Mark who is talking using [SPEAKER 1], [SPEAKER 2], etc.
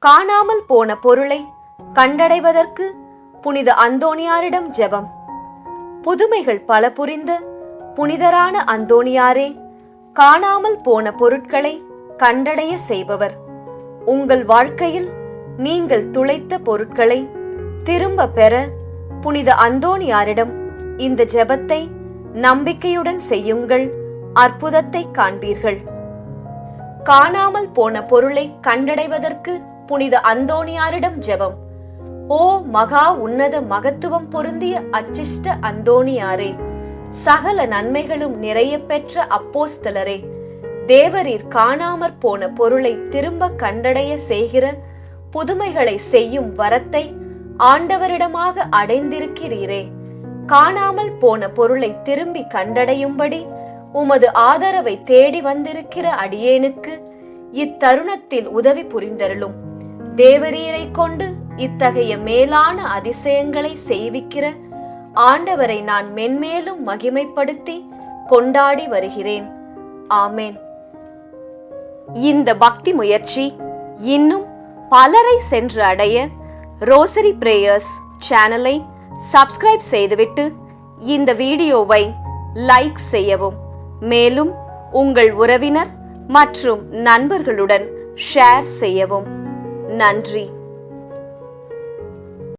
[SPEAKER 1] காணாமல் போன பொருளை கண்டடைவதற்கு புனித அந்தோணியாரிடம் ஜெபம். புதுமைகள் பல புரிந்த புனிதரான அந்தோணியாரே, காணாமல் போன பொருட்களை கண்டடைய செய்பவர். உங்கள் வாழ்க்கையில் நீங்கள் துளைத்த பொருட்களை திரும்ப பெற புனித அந்தோணியாரிடம் இந்த ஜெபத்தை நம்பிக்கையுடன் செய்யுங்கள். அற்புதத்தை காண்பீர்கள். காணாமல் போன பொருளை கண்டடைவதற்கு புனித அந்தோணியாரிடம் ஜெபம். ஓ மகா உன்னத மகத்துவம் பொருந்திய அச்சிஷ்ட அந்தோணியாரே, சகல நன்மைகளும் நிறைய பெற்ற அப்போஸ்தலரே, தேவரீர் காணாமற் போன பொருளை திரும்ப கண்டடைய செய்கிற புதுமைகளை செய்யும் வரத்தை ஆண்டவரிடமாக அடைந்திருக்கிறீரே. காணாமல் போன பொருளை திரும்பி கண்டடையும்படி உமது ஆதரவை தேடி வந்திருக்கிற அடியேனுக்கு இத்தருணத்தில் உதவி புரிந்தருளும். தேவரீரை கொண்டு இத்தகைய மேலான அதிசயங்களை செய்விக்கிற ஆண்டவரை நான் மென்மேலும் மகிமைப்படுத்தி கொண்டாடி வருகிறேன். ஆமேன். இந்த பக்தி முயற்சி இன்னும் பலரை சென்று அடைய ரோசரி பிரேயர்ஸ் சேனலை சப்ஸ்கிரைப் செய்துவிட்டு இந்த வீடியோவை லைக் செய்யவும். மேலும் உங்கள் உறவினர் மற்றும் நண்பர்களுடன் ஷேர் செய்யவும். நன்றி.